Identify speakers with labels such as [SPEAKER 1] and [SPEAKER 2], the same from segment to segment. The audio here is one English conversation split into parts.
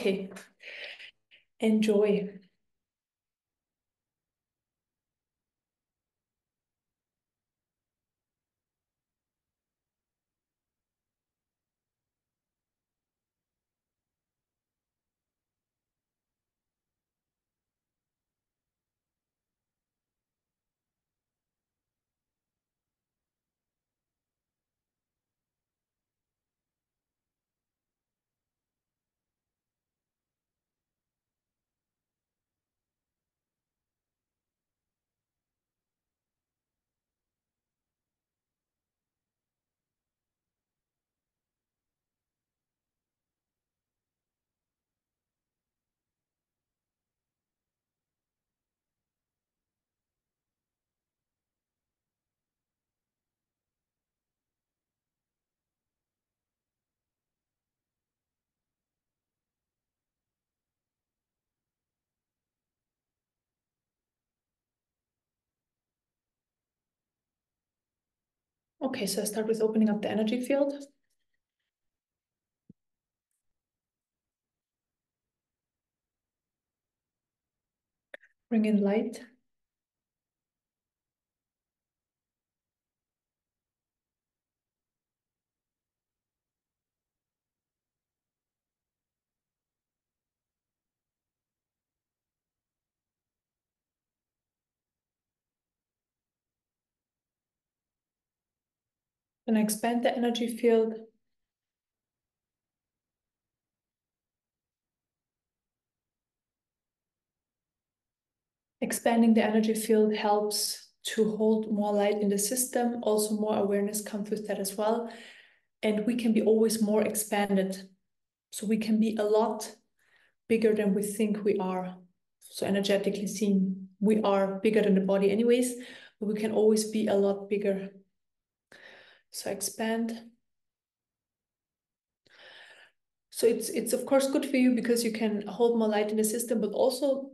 [SPEAKER 1] Okay, enjoy. Okay, so I start with opening up the energy field. Bring in light. Then I expand the energy field. Expanding the energy field helps to hold more light in the system. Also, more awareness comes with that as well. And we can be always more expanded. So we can be a lot bigger than we think we are. So energetically seen, we are bigger than the body anyways, but we can always be a lot bigger. So expand. So it's of course good for you because you can hold more light in the system, but also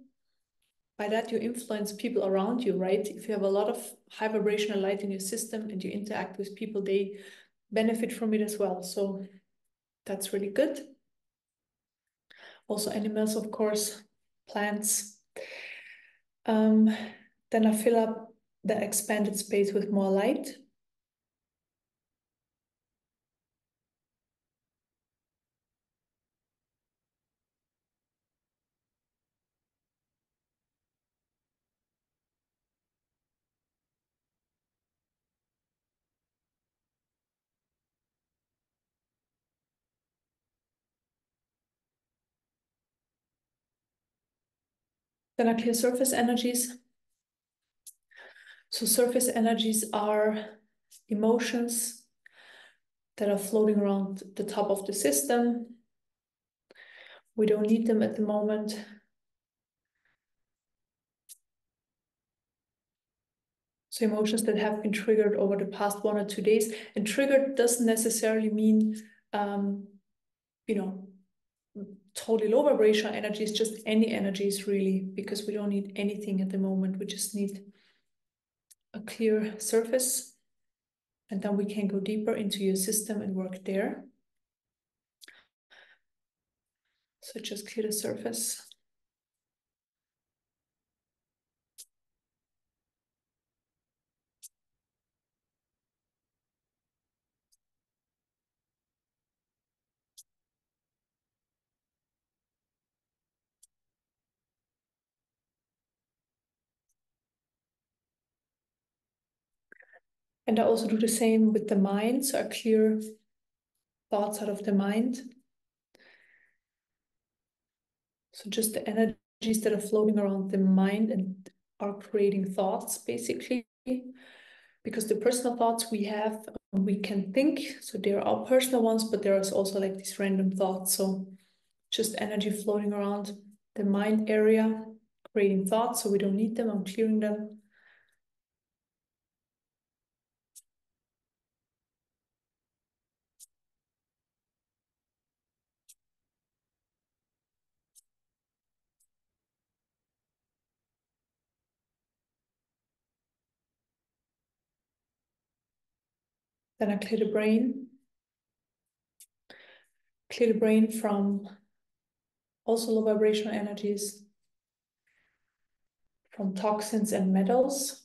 [SPEAKER 1] by that you influence people around you, right? If you have a lot of high vibrational light in your system and you interact with people, they benefit from it as well. So that's really good. Also animals, of course, plants. Then I fill up the expanded space with more light. Then I clear surface energies. So surface energies are emotions that are floating around the top of the system. We don't need them at the moment. So emotions that have been triggered over the past 1 or 2 days. And triggered doesn't necessarily mean, totally low vibrational energies, just any energies really, because we don't need anything at the moment. We just need a clear surface. And then we can go deeper into your system and work there. So just clear the surface. And I also do the same with the mind. So I clear thoughts out of the mind. So just the energies that are floating around the mind and are creating thoughts, basically. Because the personal thoughts we have, we can think. So there are personal ones, but there is also like these random thoughts. So just energy floating around the mind area, creating thoughts. So we don't need them. I'm clearing them. Then I clear the brain. Clear the brain from also low vibrational energies from toxins and metals.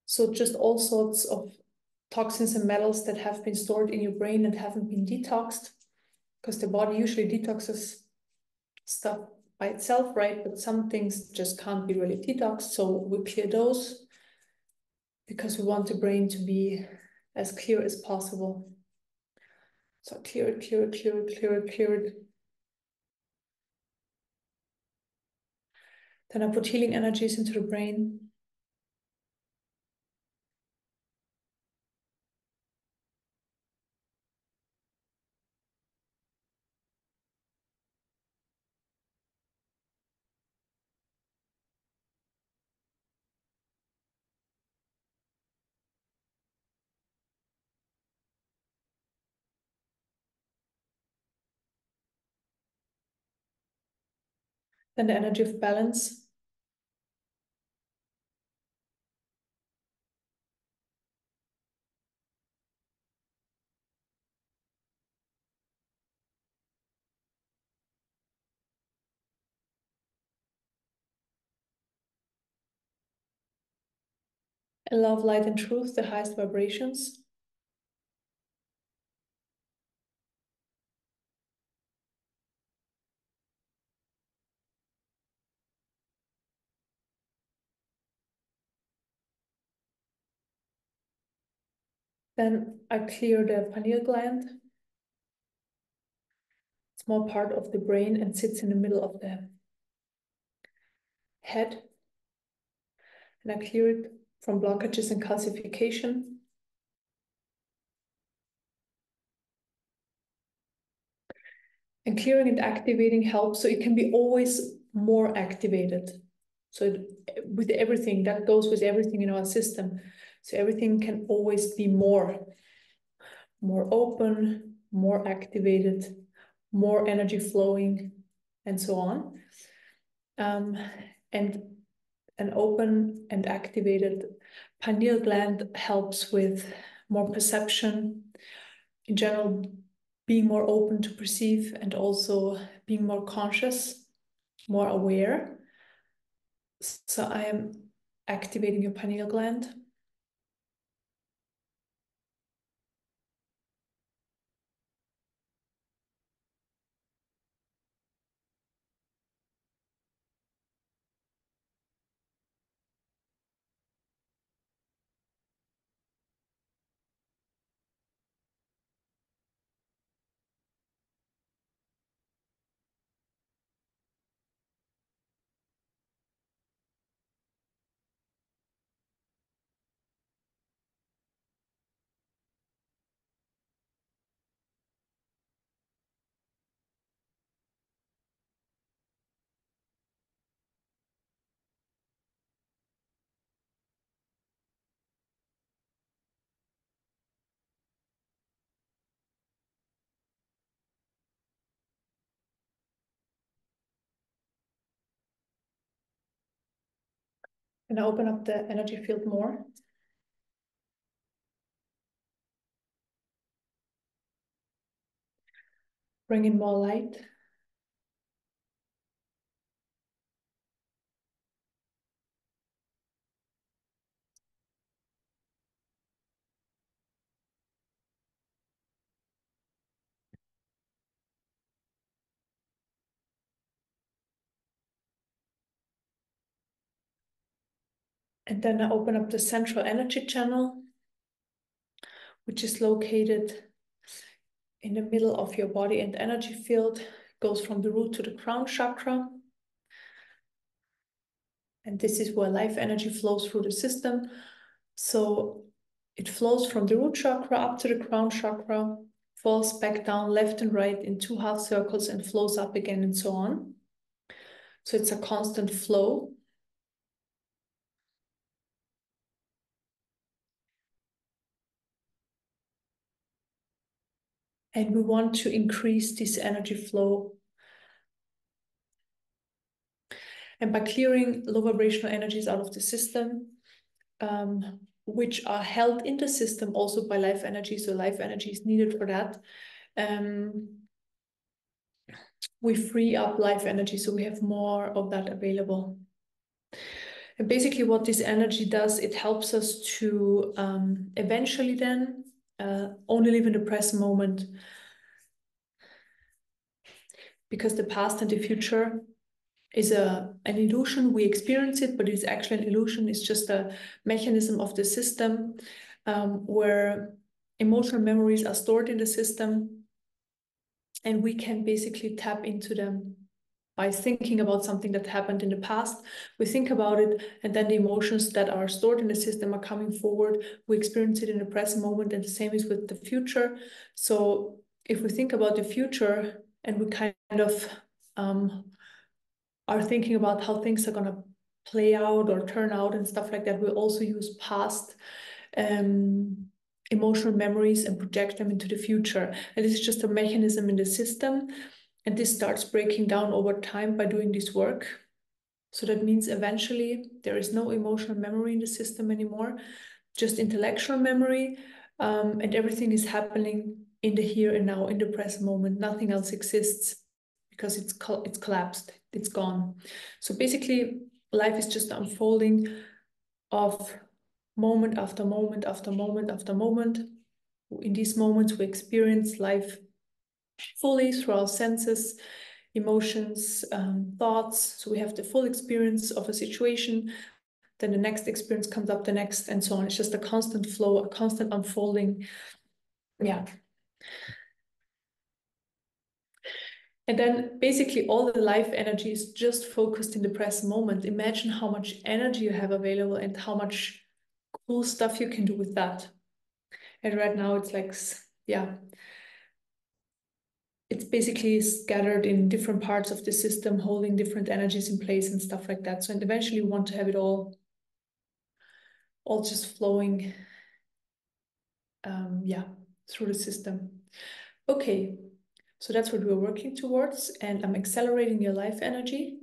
[SPEAKER 1] So just all sorts of toxins and metals that have been stored in your brain and haven't been detoxed, because the body usually detoxes stuff by itself, right? But some things just can't be really detoxed. So we clear those because we want the brain to be as clear as possible. So clear it, clear it, clear it, clear it, clear it. Then I put healing energies into the brain. Then the energy of balance. And love, light, and truth, the highest vibrations. Then I clear the pineal gland. It's more part of the brain and sits in the middle of the head. And I clear it from blockages and calcification. And clearing and activating helps, so it can be always more activated. So with everything, that goes with everything in our system. So everything can always be more open, more activated, more energy flowing, and so on. And an open and activated pineal gland helps with more perception, in general, being more open to perceive, and also being more conscious, more aware. So I am activating your pineal gland. And I open up the energy field more. Bring in more light. And then I open up the central energy channel, which is located in the middle of your body, and energy field goes from the root to the crown chakra. And this is where life energy flows through the system. So it flows from the root chakra up to the crown chakra, falls back down left and right in 2 half circles, and flows up again, and so on. So it's a constant flow. And we want to increase this energy flow. And by clearing low vibrational energies out of the system, which are held in the system also by life energy. So life energy is needed for that. We free up life energy, so we have more of that available. And basically what this energy does, it helps us to eventually then only live in the present moment, because the past and the future is an illusion. We experience it, but it's actually an illusion. It's just a mechanism of the system where emotional memories are stored in the system, and we can basically tap into them by thinking about something that happened in the past. We think about it, and then the emotions that are stored in the system are coming forward. We experience it in the present moment, and the same is with the future. So if we think about the future and we kind of are thinking about how things are going to play out or turn out and stuff like that, we also use past emotional memories and project them into the future. And this is just a mechanism in the system. And this starts breaking down over time by doing this work. So that means eventually there is no emotional memory in the system anymore, just intellectual memory. And everything is happening in the here and now, in the present moment. Nothing else exists because it's collapsed, it's gone. So basically, life is just unfolding of moment after moment after moment after moment. In these moments, we experience life fully through our senses, emotions, thoughts. So we have the full experience of a situation, then the next experience comes up, the next, and so on. It's just a constant flow, a constant unfolding. Yeah. And then basically all the life energy is just focused in the present moment. Imagine how much energy you have available and how much cool stuff you can do with that. And right now it's like, yeah, it's basically scattered in different parts of the system, holding different energies in place and stuff like that. So and eventually we want to have it all just flowing, yeah, through the system. Okay, so that's what we're working towards, and I'm accelerating your life energy.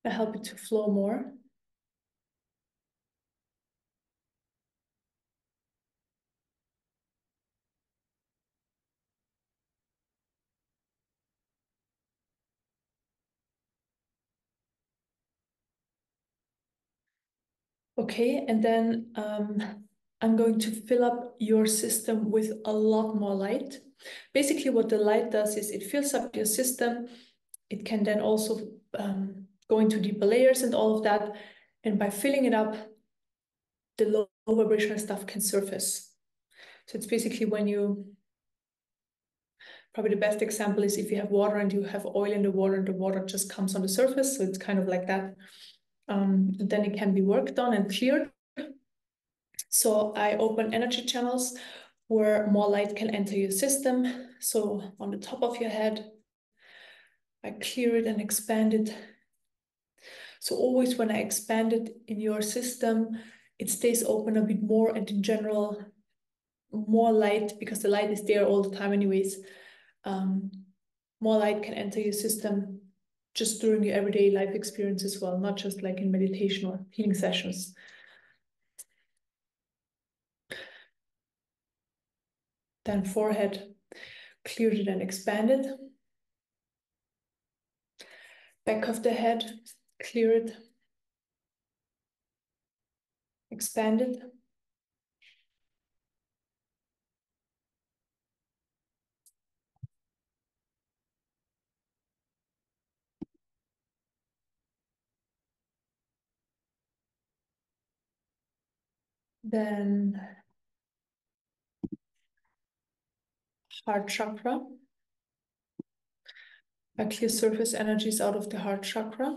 [SPEAKER 1] I help it to flow more. Okay, and then I'm going to fill up your system with a lot more light. Basically, what the light does is it fills up your system. It can then also go into deeper layers and all of that. And by filling it up, the low vibrational stuff can surface. So it's basically when you, probably the best example is if you have water and you have oil in the water and the water just comes on the surface. So it's kind of like that. And then it can be worked on and cleared. So I open energy channels where more light can enter your system. So on the top of your head, I clear it and expand it. So always when I expand it in your system, it stays open a bit more, and in general, more light, because the light is there all the time anyways. More light can enter your system just during your everyday life experience as well, not just like in meditation or healing sessions. Then forehead, cleared it and expanded. Back of the head, clear it, expanded. Then heart chakra. I clear surface energies out of the heart chakra.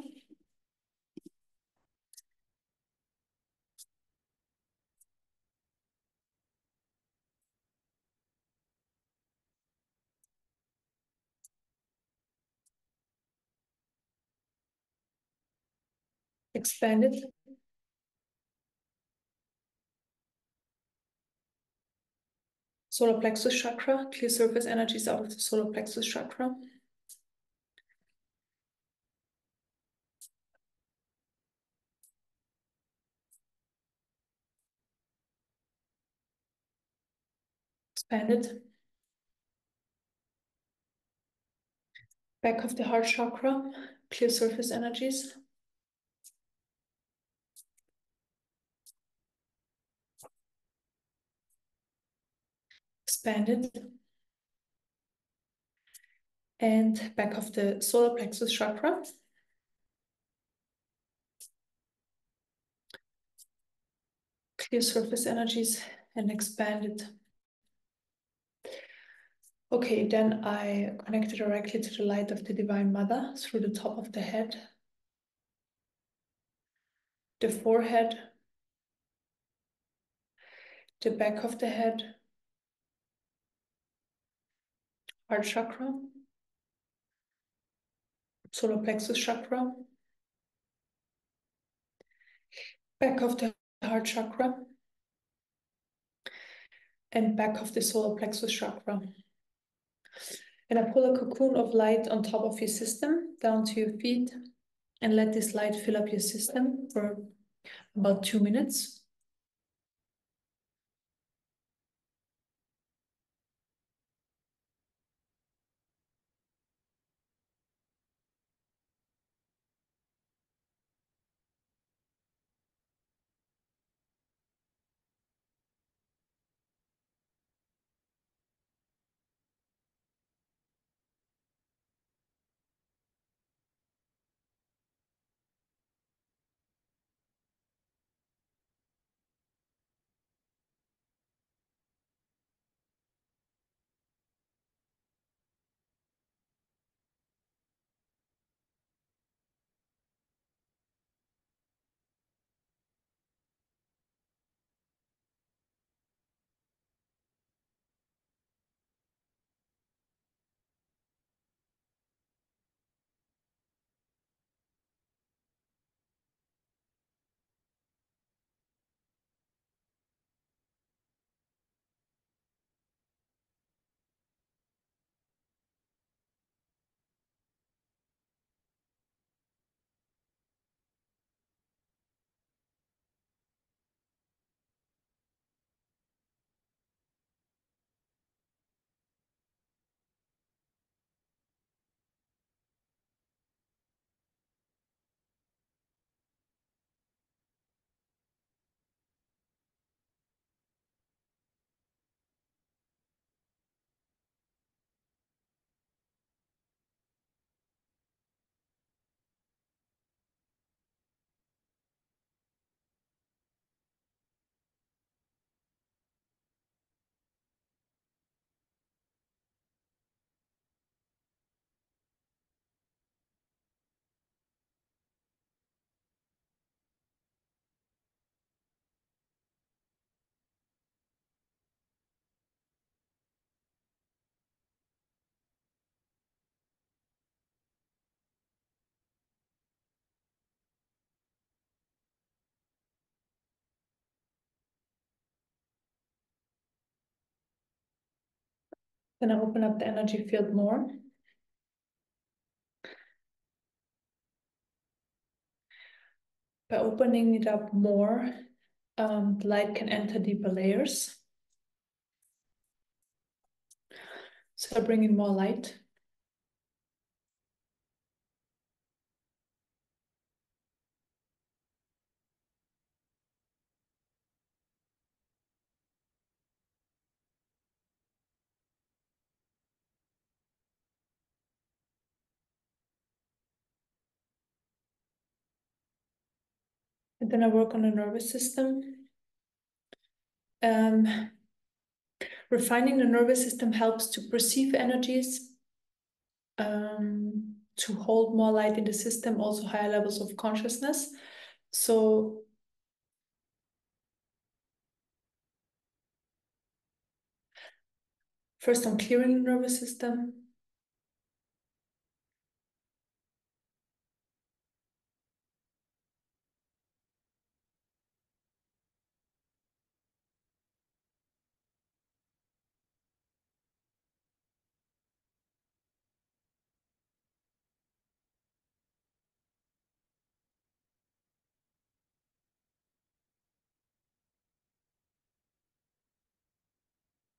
[SPEAKER 1] expanded. Solar plexus chakra, clear surface energies out of the solar plexus chakra. Expanded. Back of the heart chakra, clear surface energies. Expanded. And back of the solar plexus chakra. Clear surface energies and expanded. Okay, then I connected directly to the light of the Divine Mother through the top of the head, the forehead, the back of the head, heart chakra, solar plexus chakra, back of the heart chakra, and back of the solar plexus chakra. And I pull a cocoon of light on top of your system, down to your feet, and let this light fill up your system for about 2 minutes. Then I open up the energy field more. By opening it up more, the light can enter deeper layers. So I bring in more light. And then I work on the nervous system. Refining the nervous system helps to perceive energies, to hold more light in the system, also higher levels of consciousness. So first I'm clearing the nervous system.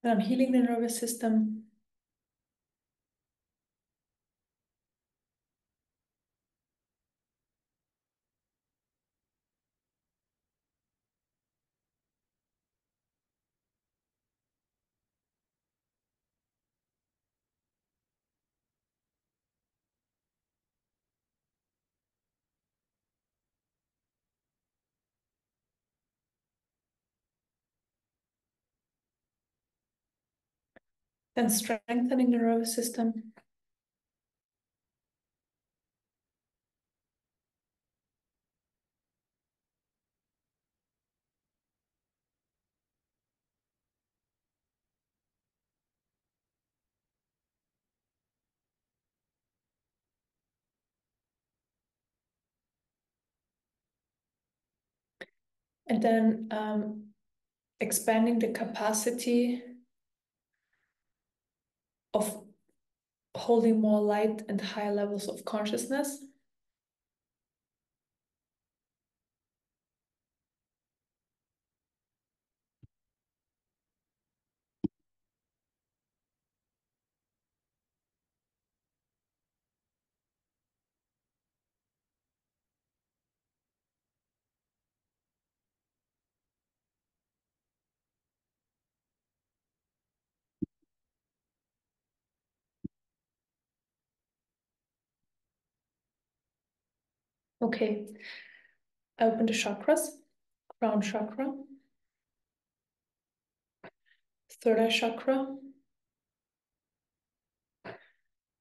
[SPEAKER 1] Then I'm healing the nervous system. Then strengthening the nervous system. And then expanding the capacity of holding more light and higher levels of consciousness. Okay, I open the chakras, crown chakra, third eye chakra,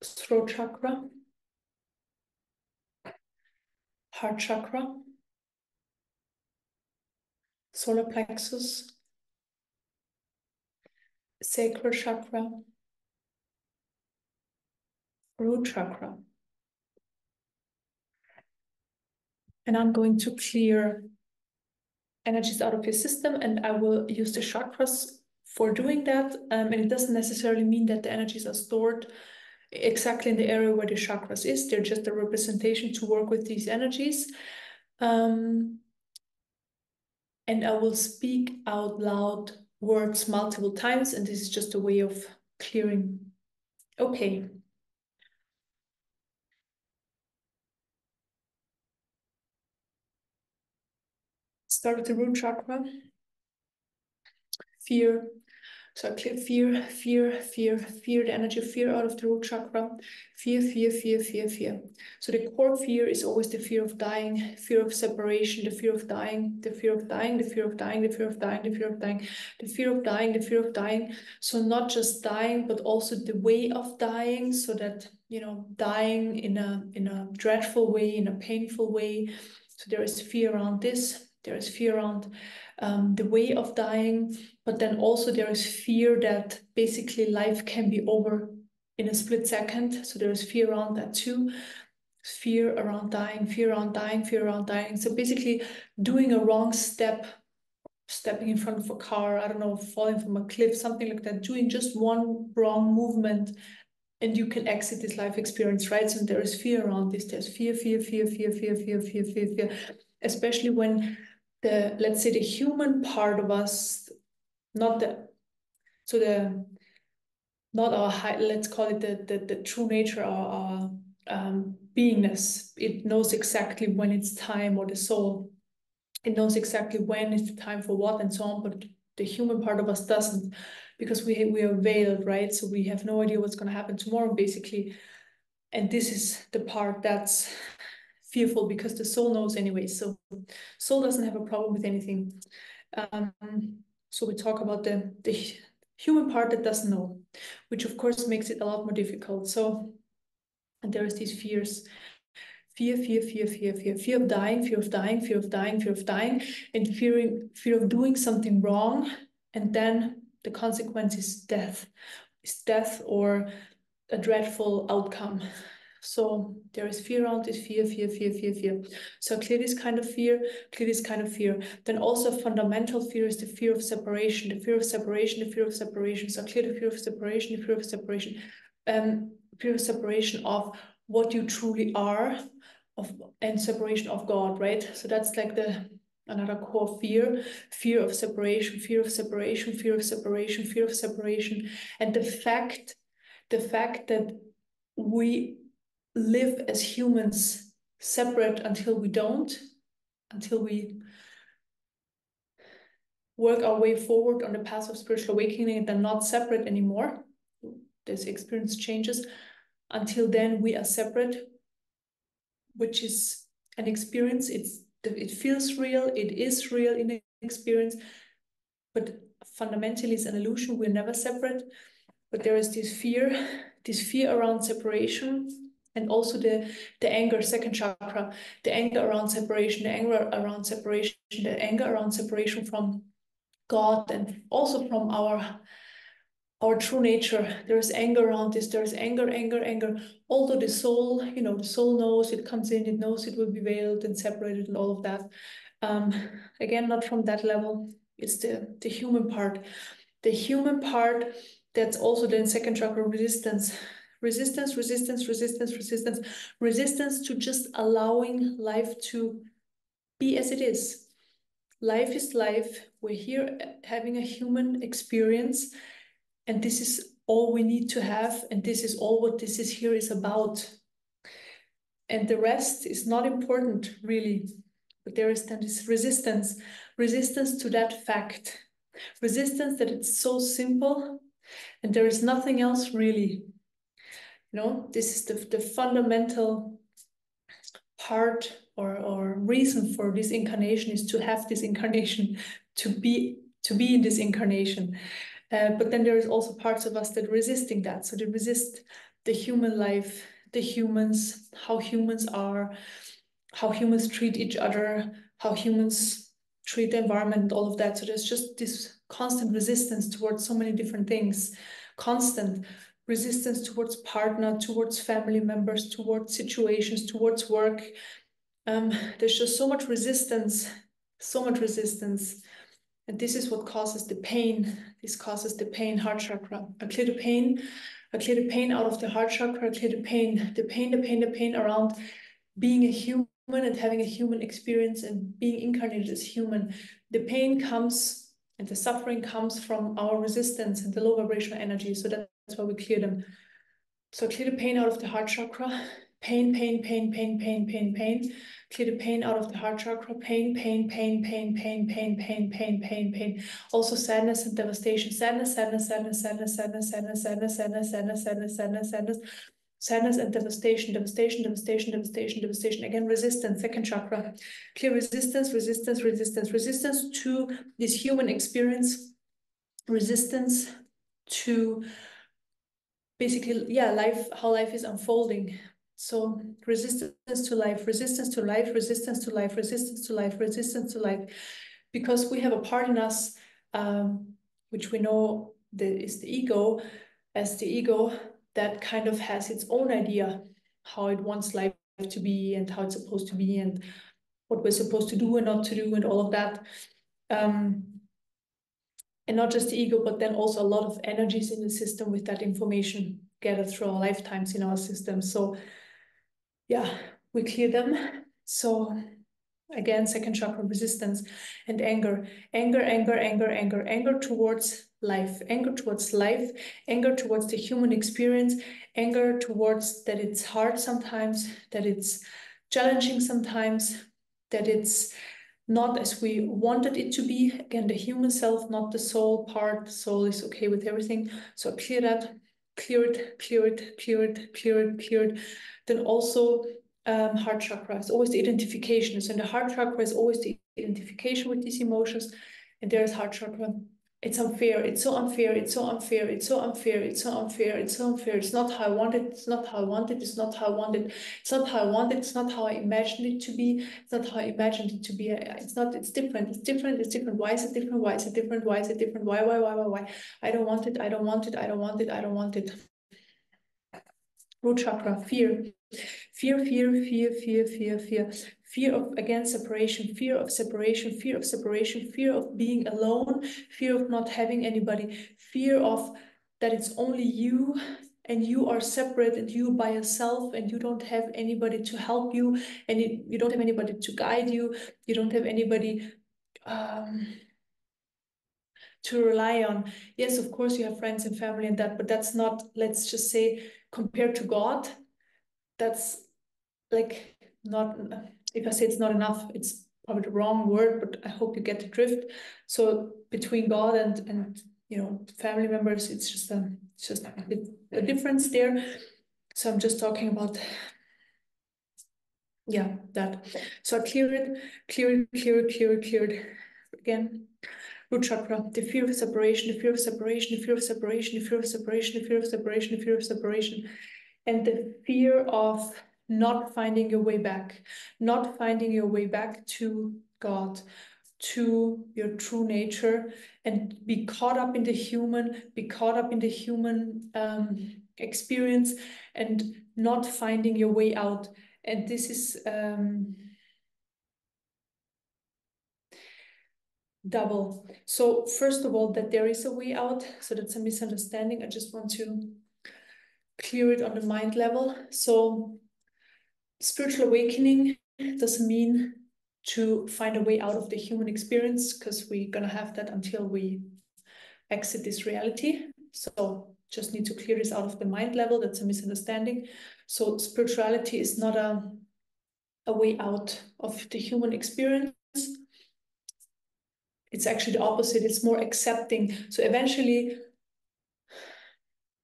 [SPEAKER 1] throat chakra, heart chakra, solar plexus, sacral chakra, root chakra. And I'm going to clear energies out of your system, and I will use the chakras for doing that. And it doesn't necessarily mean that the energies are stored exactly in the area where the chakras is. They're just a representation to work with these energies. And I will speak out loud words multiple times, and this is just a way of clearing. Okay. Start with the root chakra. Fear. So I clear fear, the energy of fear out of the root chakra. Fear. So the core fear is always the fear of dying, fear of separation, the fear of dying, the fear of dying, the fear of dying, the fear of dying, the fear of dying, the fear of dying, the fear of dying. So not just dying, but also the way of dying, so that, you know, dying in a dreadful way, in a painful way. So there is fear around this, there is fear around the way of dying. But then also there is fear that basically life can be over in a split second. So there is fear around that too. Fear around dying, fear around dying, fear around dying. So basically doing a wrong step, stepping in front of a car, I don't know, falling from a cliff, something like that, doing just one wrong movement, and you can exit this life experience, right? So there is fear around this. There's fear. Especially when the, let's say, the human part of us, not the, so the, not our high, let's call it the true nature, our beingness. It knows exactly when it's time, or the soul, it knows exactly when it's the time for what and so on, but the human part of us doesn't, because we are veiled, right? So we have no idea what's going to happen tomorrow, basically. And this is the part that's fearful, because the soul knows anyway. So soul doesn't have a problem with anything. So we talk about the human part that doesn't know, which of course makes it a lot more difficult. So, and there is these fears. Fear of dying, and fear of doing something wrong, and then the consequence is death or a dreadful outcome. So there is fear around this, fear. So clear this kind of fear, clear this kind of fear. Then also fundamental fear is the fear of separation, the fear of separation, the fear of separation. So clear the fear of separation, the fear of separation, fear of separation of what you truly are, of, and separation of God, right? So that's like Another core fear, fear of separation, fear of separation, fear of separation, fear of separation. And the fact that we live as humans separate until we don't, until we work our way forward on the path of spiritual awakening and then not separate anymore. This experience changes. Until then, we are separate, which is an experience. It feels real. It is real in the experience, but fundamentally it's an illusion. We're never separate. But there is this fear around separation, and also the anger, second chakra, the anger around separation, the anger around separation, the anger around separation from God and also from our true nature. There is anger around this. There is anger. Although the soul, the soul knows, it comes in, it knows it will be veiled and separated and all of that. Again, not from that level. It's the human part. The human part, that's also then second chakra, resistance. Resistance to just allowing life to be as it is. Life is life. We're here having a human experience, and this is all we need to have, and this is all what this is here is about. And the rest is not important, really. But there is then this resistance to that fact, resistance that it's so simple, and there is nothing else really. This is the fundamental part or reason for this incarnation, is to have this incarnation, to be in this incarnation. But then there is also parts of us that are resisting that. So they resist the human life, the humans, how humans are, how humans treat each other, how humans treat the environment, and all of that. So there's just this constant resistance towards so many different things, constant resistance towards partner, towards family members, towards situations, towards work. There's just so much resistance. And this is what causes the pain. This causes the pain, heart chakra. I clear the pain out of the heart chakra. I clear the pain around being a human and having a human experience and being incarnated as human. The pain comes and the suffering comes from our resistance and the low vibrational energy. So that's why we clear them. So clear the pain out of the heart chakra. Pain. Clear the pain out of the heart chakra. Pain. Also sadness and devastation. Sadness and devastation. Again, resistance, second chakra. Clear resistance to this human experience. Resistance to basically, life, how life is unfolding. So resistance to life, because we have a part in us, which we know that is the ego, that kind of has its own idea how it wants life to be and how it's supposed to be and what we're supposed to do and not to do and all of that. And not just the ego, but then also a lot of energies in the system with that information gathered through our lifetimes in our system. So we clear them. So again, second chakra, resistance and anger towards life, anger towards the human experience, anger towards that it's hard sometimes, that it's challenging sometimes, that it's not as we wanted it to be. Again, the human self, not the soul part. The soul is okay with everything. So clear that, clear it. Then also heart chakra is always the identification. So in the heart chakra is always the identification with these emotions. And there is heart chakra. It's unfair. It's so unfair. It's not how I want it. It's not how I want it. It's not how I want it. It's not how I want it. It's not how I imagined it to be. It's not how I imagined it to be. It's different. Why is it different? Why? I don't want it. Root chakra, fear. Fear of, again, separation, fear of being alone, fear of not having anybody, fear of that it's only you and you are separate and you by yourself and you don't have anybody to help you and you don't have anybody to guide you, you don't have anybody to rely on. Yes, of course, you have friends and family and that, but that's not, let's just say, compared to God, that's like not, if I say it's not enough, it's probably the wrong word, but I hope you get the drift. So between God and family members, it's just a difference there. So I'm just talking about, yeah, that. So I clear it again. Root chakra, the fear of separation, the fear of separation, the fear of separation, the fear of separation, the fear of separation, the fear of separation, and the fear of not finding your way back, not finding your way back to God, to your true nature, and be caught up in the human, experience, and not finding your way out. And this is double. So first of all, that there is a way out. So that's a misunderstanding. I just want to clear it on the mind level. So spiritual awakening doesn't mean to find a way out of the human experience, because we're going to have that until we exit this reality. So just need to clear this out of the mind level. That's a misunderstanding. So spirituality is not a way out of the human experience. It's actually the opposite. It's more accepting. So eventually,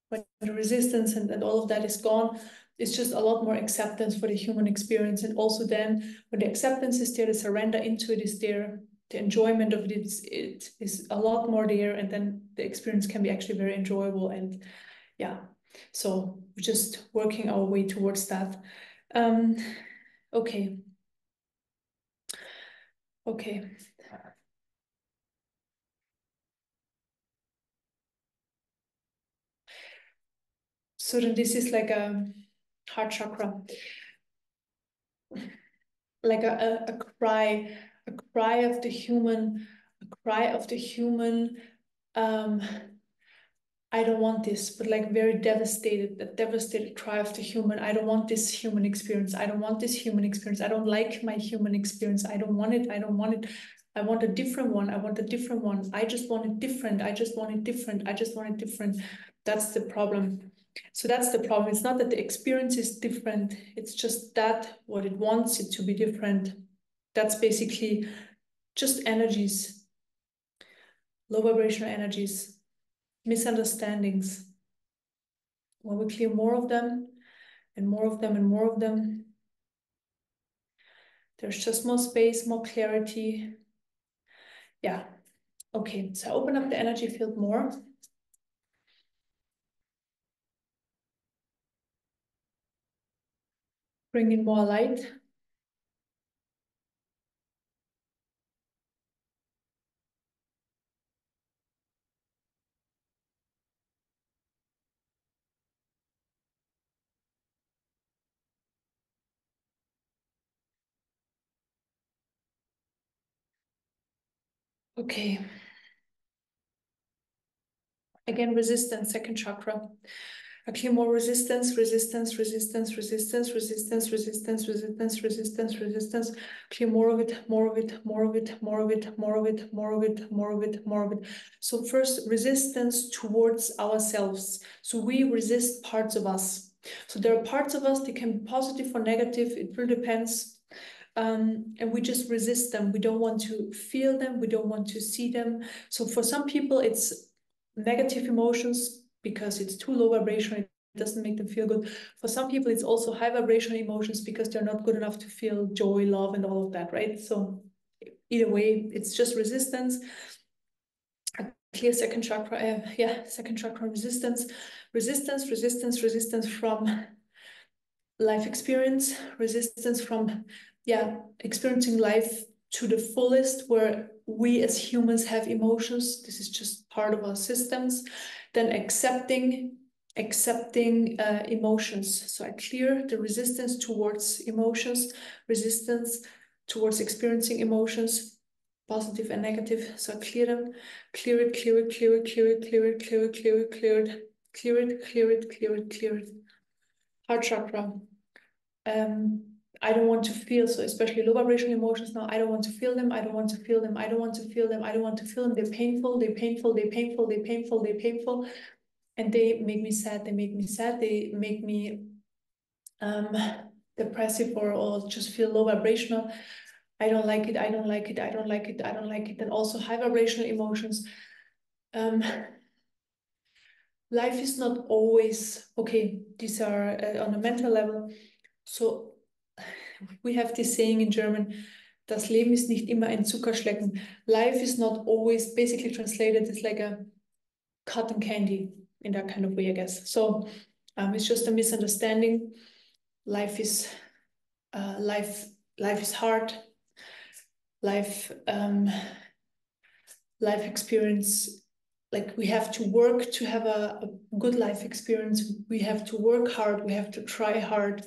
[SPEAKER 1] when the resistance and all of that is gone, it's just a lot more acceptance for the human experience. And also then when the acceptance is there, the surrender into it is there, the enjoyment of it is a lot more there. And then the experience can be actually very enjoyable. And yeah, so we're just working our way towards that. Okay. Okay. So then this is like a heart chakra, like a cry of the human, um, I don't want this, but like very devastated, a devastated cry of the human. I don't want this human experience. I don't want this human experience. I don't like my human experience. I don't want it. I don't want it. I want a different one. I want a different one. I just want it different. I just want it different. I just want it different. That's the problem. So that's the problem. It's not that the experience is different. It's just that what it wants it to be different. That's basically just energies, low vibrational energies, misunderstandings. When we clear more of them and more of them and more of them, there's just more space, more clarity. Yeah. Okay. So I open up the energy field more. Bring in more light. Okay. Again, resistance, second chakra. I clear more resistance. Clear more of it. So first, resistance towards ourselves. So we resist parts of us. So there are parts of us that can be positive or negative. It really depends. And we just resist them. We don't want to feel them. We don't want to see them. So for some people, it's negative emotions because it's too low vibration. It doesn't make them feel good. For some people, it's also high vibrational emotions because they're not good enough to feel joy, love, and all of that, right? So either way, it's just resistance. Clear second chakra. Second chakra resistance from life experience, resistance from experiencing life to the fullest, where we as humans have emotions. This is just part of our systems. Then accepting emotions. So I clear the resistance towards emotions, resistance towards experiencing emotions, positive and negative. So I clear them, clear it. clear it, clear it, clear it, clear it. Heart chakra. I don't want to feel, so especially low vibrational emotions now, I don't want to feel them, I don't want to feel them, I don't want to feel them, I don't want to feel them. They're painful, they're painful, they're painful, they're painful, they're painful. And they make me sad, they make me sad, they make me depressive or just feel low vibrational. I don't like it, I don't like it, I don't like it, I don't like it. And also high vibrational emotions. Life is not always, okay, these are on a mental level. So we have this saying in German, das Leben ist nicht immer ein Zuckerschlecken. Life is not always, basically translated, it's like a cotton candy in that kind of way, I guess. So it's just a misunderstanding. Life is life is hard. Life experience, like we have to work to have a good life experience. We have to work hard. We have to try hard.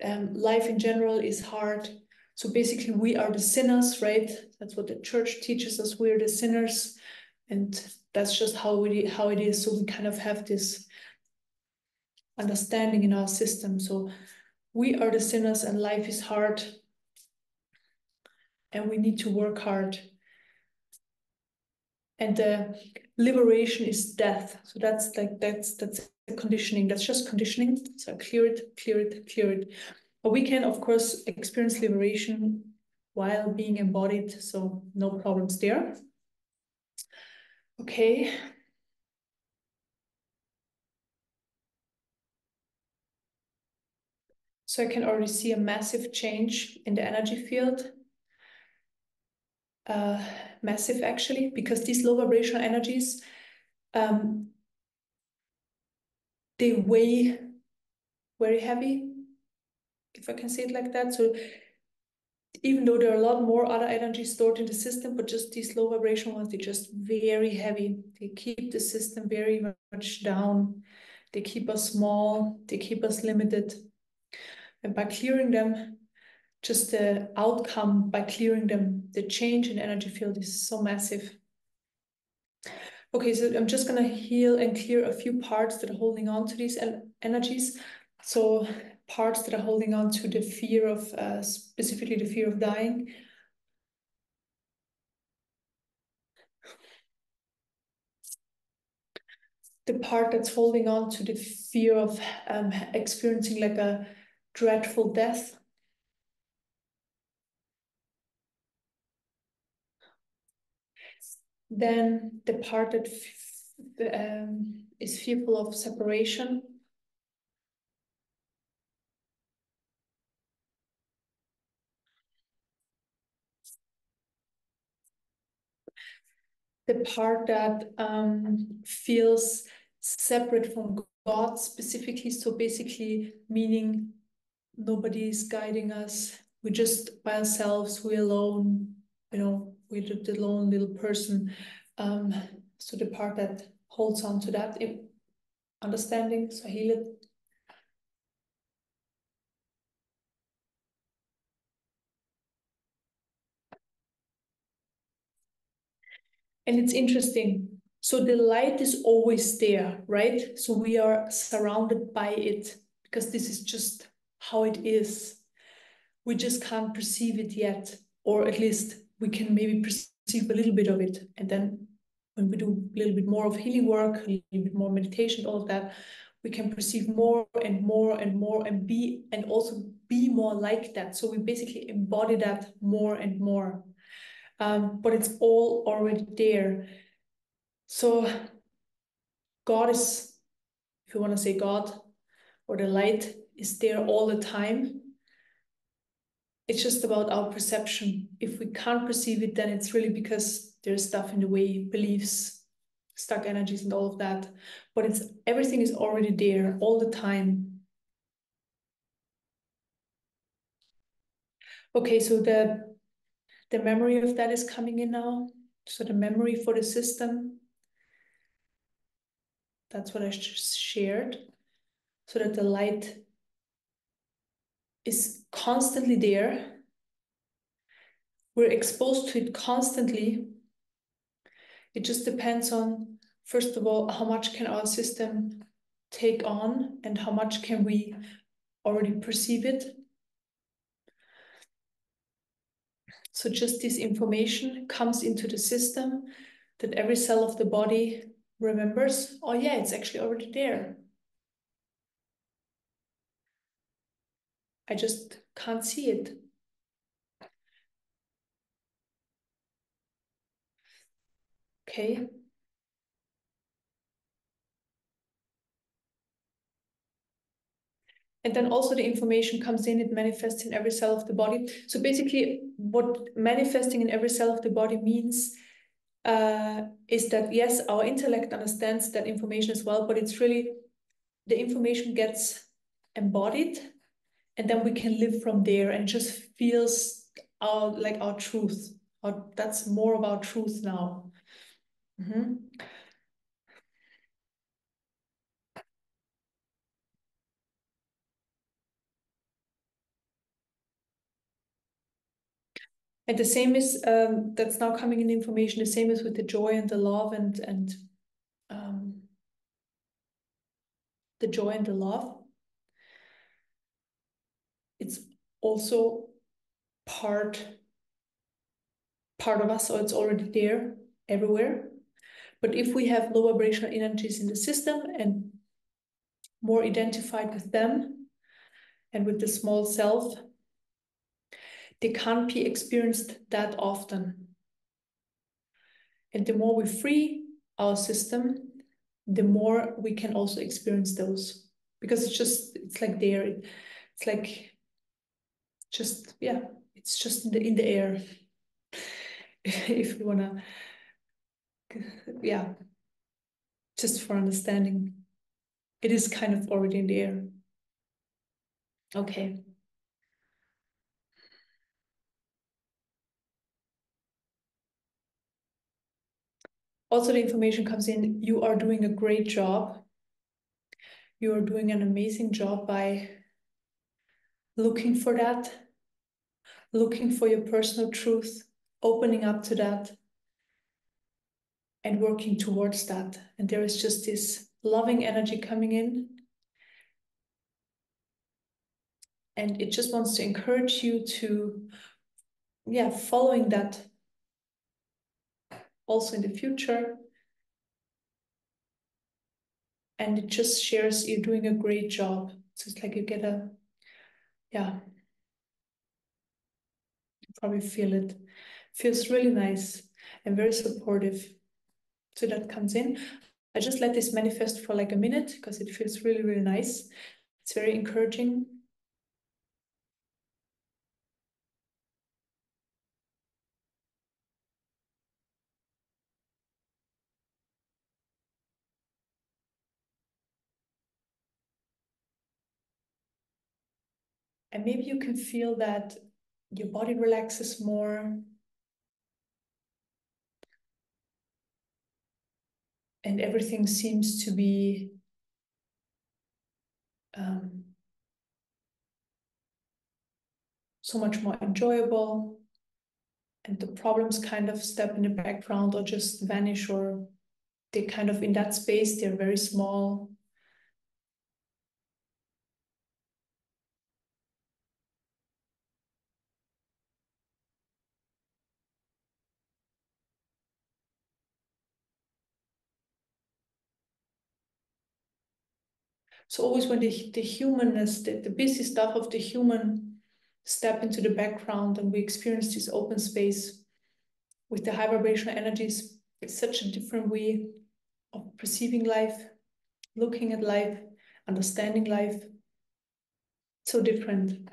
[SPEAKER 1] Life in general is hard. So basically, we are the sinners, right? That's what the church teaches us. We are the sinners, and that's just how it is. So we kind of have this understanding in our system. So we are the sinners, and life is hard, and we need to work hard. And the liberation is death. So that's the conditioning. That's just conditioning. So clear it, clear it, clear it. But we can, of course, experience liberation while being embodied. So no problems there. Okay. So I can already see a massive change in the energy field. Massive, actually, because these low vibrational energies, they weigh very heavy, if I can say it like that. So even though there are a lot more other energies stored in the system, but just these low vibrational ones, they're just very heavy. They keep the system very much down. They keep us small. They keep us limited. And by clearing them, just the outcome, by clearing them, the change in energy field is so massive. Okay, so I'm just going to heal and clear a few parts that are holding on to these energies. So parts that are holding on to the fear of, specifically the fear of dying. The part that's holding on to the fear of experiencing like a dreadful death. Then the part that is fearful of separation. The part that feels separate from God specifically. So basically meaning nobody is guiding us. We're just by ourselves, we're alone, we're the lone little person. So the part that holds on to that understanding, so heal it. And it's interesting. So the light is always there, right? So we are surrounded by it because this is just how it is. We just can't perceive it yet, or at least we can maybe perceive a little bit of it. And then when we do a little bit more of healing work, a little bit more meditation, all of that, we can perceive more and more and more and also be more like that. So we basically embody that more and more. But it's all already there. So God is, if you want to say God, or the light is there all the time. It's just about our perception. If we can't perceive it, then it's really because there's stuff in the way, beliefs, stuck energies and all of that. But everything is already there all the time. Okay, so the memory of that is coming in now. So the memory for the system, that's what I just shared. So that the light is constantly there. We're exposed to it constantly. It just depends on, first of all, how much can our system take on and how much can we already perceive it? So just this information comes into the system that every cell of the body remembers, oh yeah, it's actually already there. I just can't see it. Okay. And then also the information comes in, it manifests in every cell of the body. So basically what manifesting in every cell of the body means is that, yes, our intellect understands that information as well, but it's really, the information gets embodied and then we can live from there and just feels our truth. That's more of our truth now. Mm-hmm. And the same is that's now coming in information. The same is with the joy and the love and um, the joy and the love. It's also part of us, so it's already there everywhere. But if we have low vibrational energies in the system and more identified with them and with the small self, they can't be experienced that often. And the more we free our system, the more we can also experience those. Because it's like there. It's like just, yeah, it's just in the air. If you wanna, yeah, just for understanding. It is kind of already in the air. Okay. Also, the information comes in, you are doing a great job. You are doing an amazing job by looking for that, looking for your personal truth, opening up to that, and working towards that. And there is just this loving energy coming in. And it just wants to encourage you to, yeah, following that also in the future. And it just shares you're doing a great job. So it's like you get a, yeah, you probably feel it. Feels really nice and very supportive. So that comes in. I just let this manifest for like a minute because it feels really, really nice. It's very encouraging. And maybe you can feel that your body relaxes more and everything seems to be so much more enjoyable. And the problems kind of step in the background or just vanish, or they kind of in that space, they're very small. So always when the humanness, the busy stuff of the human step into the background and we experience this open space with the high vibrational energies, it's such a different way of perceiving life, looking at life, understanding life. So different.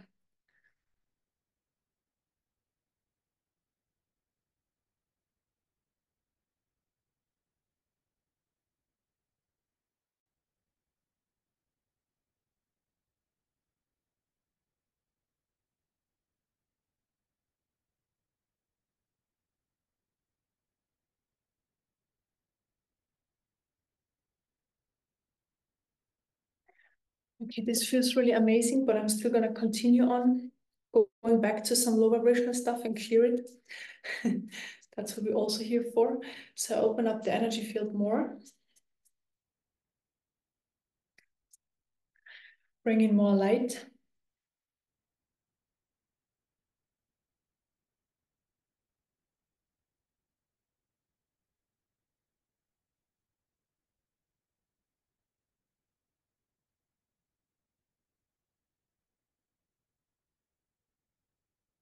[SPEAKER 1] Okay, this feels really amazing, but I'm still gonna continue on going back to some low vibrational stuff and clear it. That's what we're also here for. So I open up the energy field more. Bring in more light.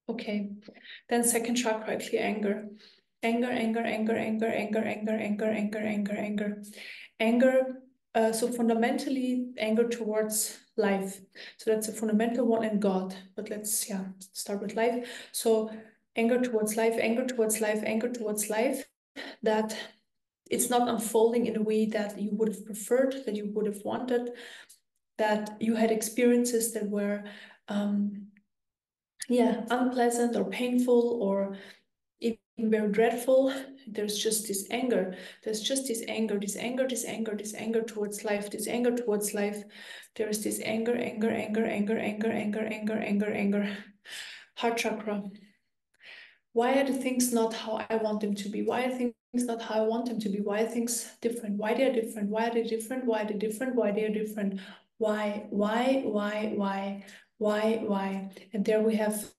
[SPEAKER 1] Okay, then second chakra, actually anger. Anger, anger, anger, anger, anger, anger, anger, anger, anger, anger. Anger, so fundamentally anger towards life. So that's a fundamental one, and God. But let's start with life. So anger towards life, anger towards life, anger towards life, that it's not unfolding in a way that you would have preferred, that you would have wanted, that you had experiences that were unpleasant or painful or even very dreadful. There's just this anger. There's just this anger, this anger, this anger, this anger towards life, this anger towards life. There is this anger, anger, anger, anger, anger, anger, anger, anger, anger. Heart chakra. Why are the things not how I want them to be? Why are things not how I want them to be? Why are things different? Why they are different? Why are they different? Why are they different? Why they are different? Why? Why? And there we have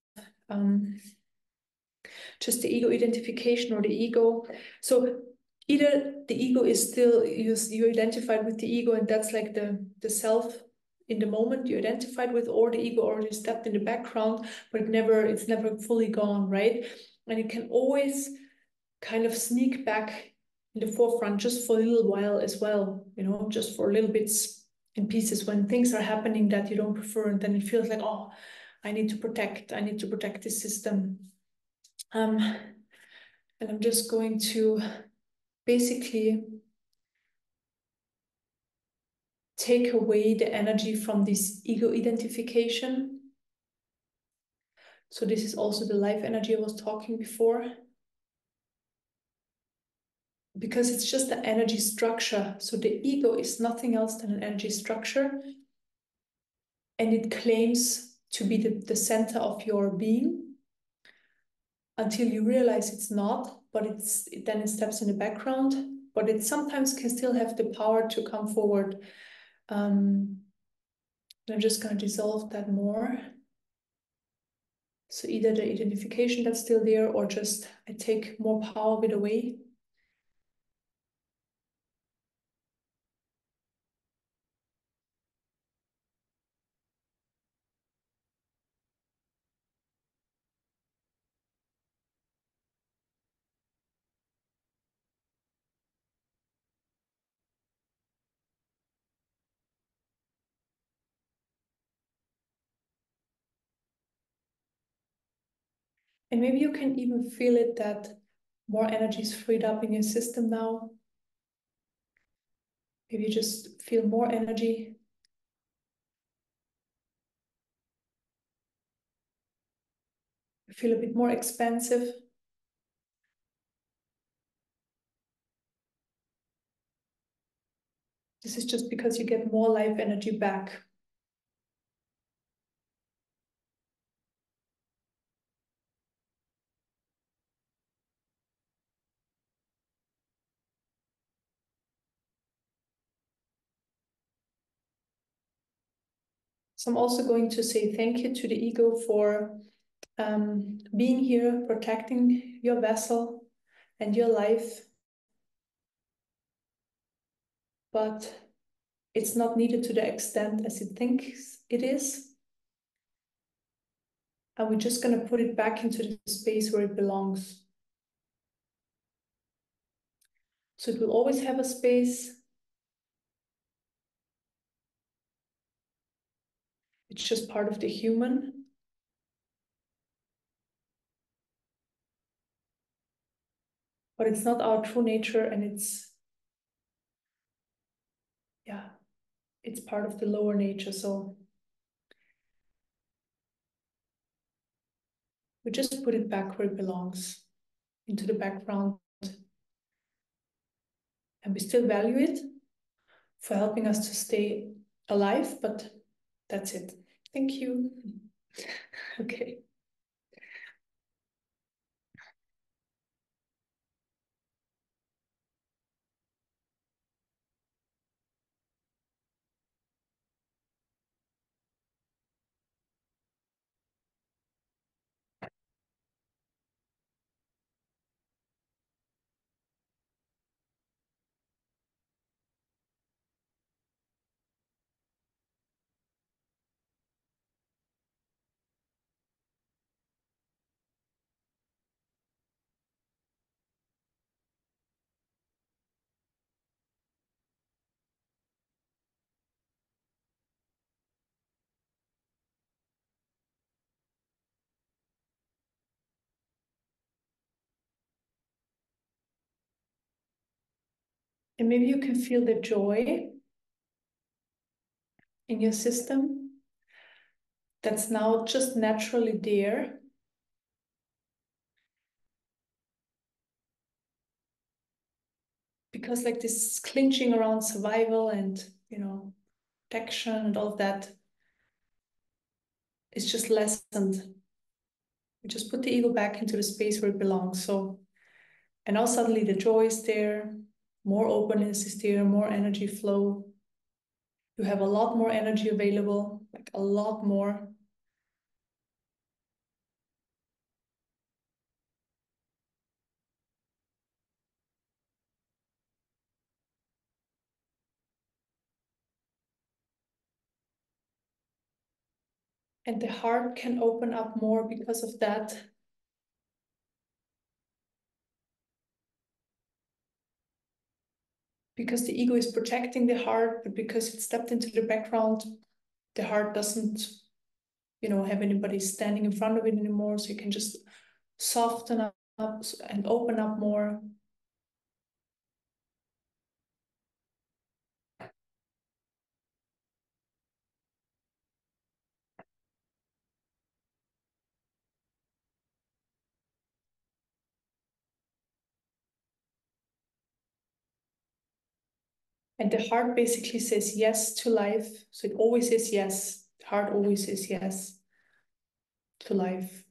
[SPEAKER 1] just the ego identification or the ego. So either the ego is still, you identified with the ego, and that's like the self in the moment you identified with, or the ego already stepped in the background, but it's never fully gone, right? And it can always kind of sneak back in the forefront just for a little while as well, just for little bits and pieces when things are happening that you don't prefer, and then it feels like, oh, I need to protect this system. And I'm just going to basically take away the energy from this ego identification. So this is also the life energy I was talking before, because it's just the energy structure. So the ego is nothing else than an energy structure, and it claims to be the center of your being until you realize it's not, but then it steps in the background, but it sometimes can still have the power to come forward. I'm just going to dissolve that more. So either the identification that's still there, or just I take more power of it away. And maybe you can even feel it that more energy is freed up in your system now. Maybe you just feel more energy. Feel a bit more expansive. This is just because you get more life energy back. So I'm also going to say thank you to the ego for being here, protecting your vessel and your life. But it's not needed to the extent as it thinks it is. And we're just going to put it back into the space where it belongs. So it will always have a space. It's just part of the human. But it's not our true nature, and it's part of the lower nature. So we just put it back where it belongs, into the background. And we still value it for helping us to stay alive, but that's it. Thank you. Okay. And maybe you can feel the joy in your system that's now just naturally there. Because like this clinching around survival and, protection and all of that is just lessened. We just put the ego back into the space where it belongs. So, and now suddenly the joy is there, more openness is there, more energy flow. You have a lot more energy available, like a lot more. And the heart can open up more because of that. Because the ego is protecting the heart, but because it stepped into the background, the heart doesn't, have anybody standing in front of it anymore. So you can just soften up and open up more. And the heart basically says yes to life. So it always says yes. The heart always says yes to life.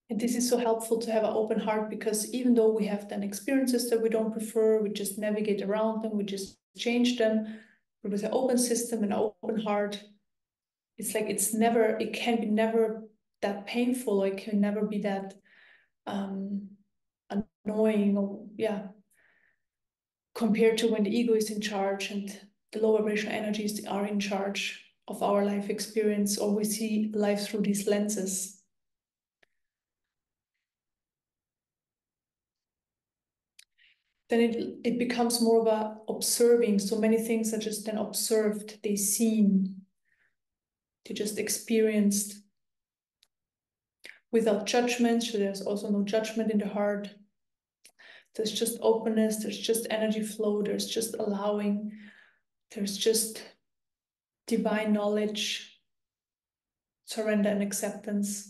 [SPEAKER 1] And this is so helpful to have an open heart, because even though we have then experiences that we don't prefer, we just navigate around them, we just change them. But with an open system and an open heart, it's like it can be never that painful, or it can never be that annoying, or compared to when the ego is in charge and the lower vibrational energies are in charge of our life experience, or we see life through these lenses. Then it becomes more of a observing. So many things are just then observed, they seen, they just experienced without judgment. So there's also no judgment in the heart. There's just openness, there's just energy flow, there's just allowing, there's just divine knowledge, surrender and acceptance.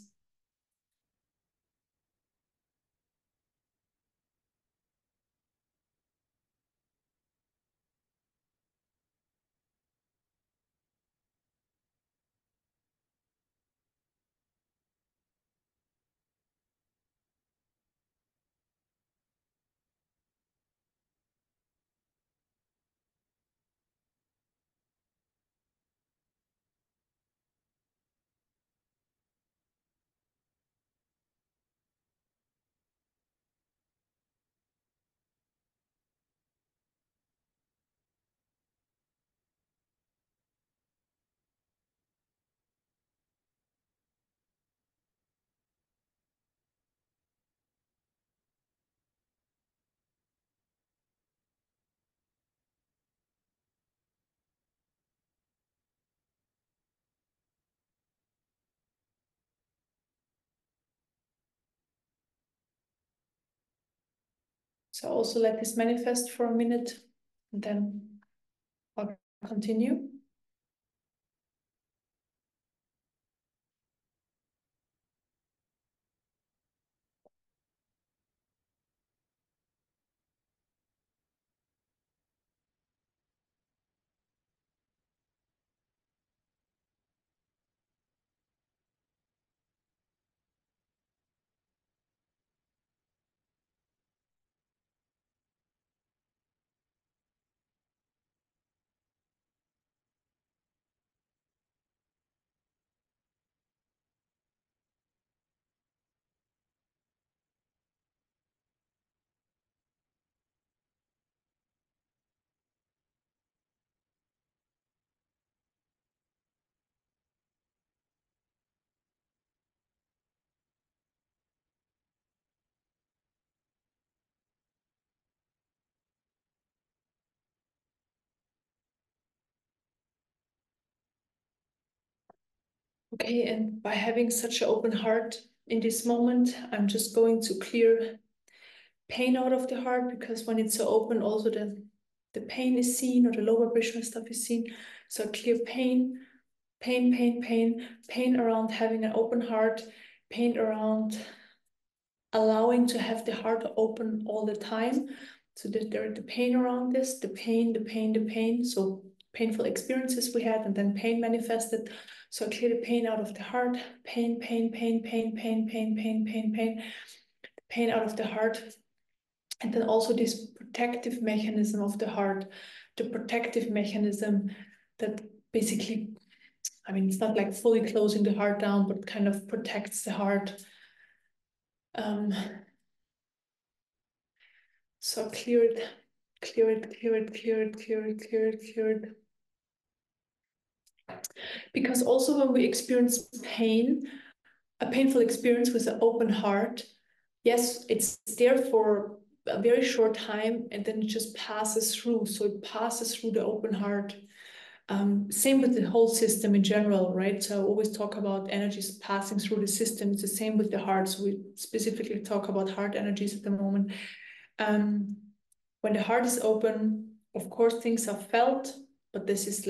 [SPEAKER 1] So also let this manifest for a minute, and then I'll continue. Okay, and by having such an open heart, in this moment, I'm just going to clear pain out of the heart, because when it's so open, also the pain is seen, or the low vibrational stuff is seen. So clear pain, pain around having an open heart, pain around allowing to have the heart open all the time. So that there the pain around this, the pain. So painful experiences we had, and then pain manifested. So clear the pain out of the heart, pain out of the heart. And then also this protective mechanism of the heart, the protective mechanism that basically, I mean, it's not like fully closing the heart down, but kind of protects the heart. So clear it. Because also when we experience pain, a painful experience with an open heart, yes, it's there for a very short time, and then it just passes through. So it passes through the open heart. Same with the whole system in general, right? So I always talk about energies passing through the system. It's the same with the heart. So we specifically talk about heart energies at the moment. When the heart is open, of course, things are felt, but this is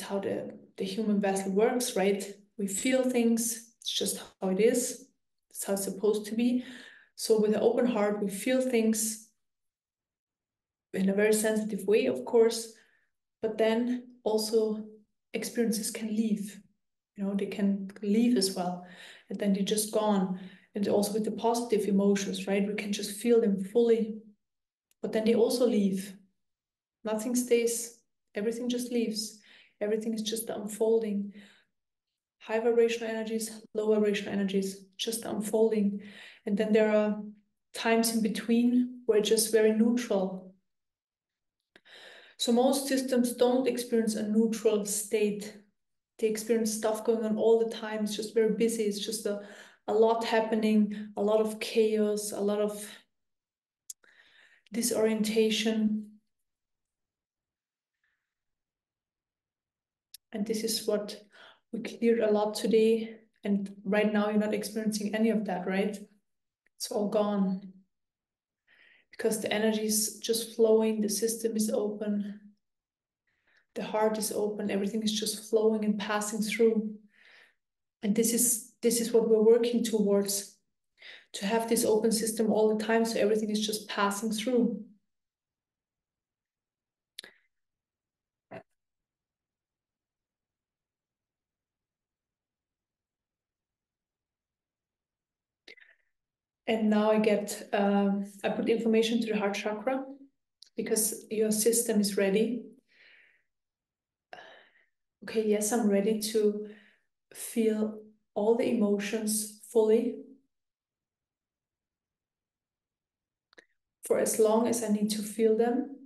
[SPEAKER 1] how the human vessel works, right? We feel things. It's just how it is. It's how it's supposed to be. So with an open heart, we feel things in a very sensitive way, of course, but then also experiences can leave. They can leave as well, and then they're just gone. And also with the positive emotions, right? We can just feel them fully, but then they also leave. Nothing stays. Everything just leaves. Everything is just unfolding. High vibrational energies, low vibrational energies, just unfolding. And then there are times in between where it's just very neutral. So most systems don't experience a neutral state. They experience stuff going on all the time. It's just very busy. It's just a lot happening, a lot of chaos, a lot of disorientation. And this is what we cleared a lot today. And right now you're not experiencing any of that, right? It's all gone. Because the energy is just flowing, the system is open, the heart is open, everything is just flowing and passing through. And this is what we're working towards, to have this open system all the time, so everything is just passing through. And now I put information to the heart chakra, because your system is ready. Okay, yes, I'm ready to feel all the emotions fully for as long as I need to feel them,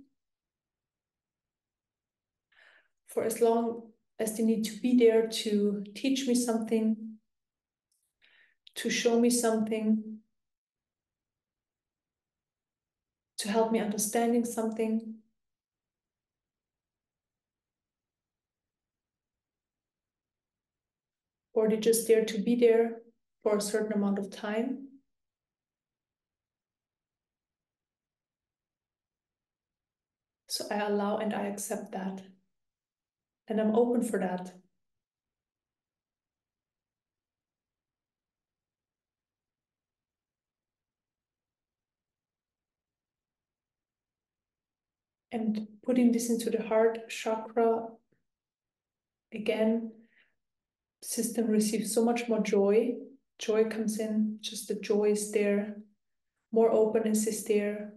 [SPEAKER 1] for as long as they need to be there to teach me something, to show me something, to help me understanding something. Or they're just there to be there for a certain amount of time. So I allow and I accept that. And I'm open for that. And putting this into the heart chakra, again, system receives so much more joy. Joy comes in, just the joy is there. More openness is there.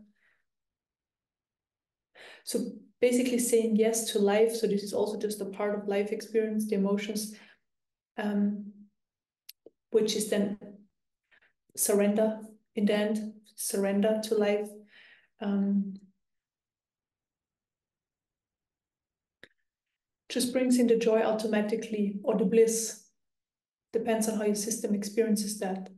[SPEAKER 1] So basically saying yes to life. So this is also just a part of life experience, the emotions, which is then surrender in the end, surrender to life. Just brings in the joy automatically, or the bliss. Depends on how your system experiences that.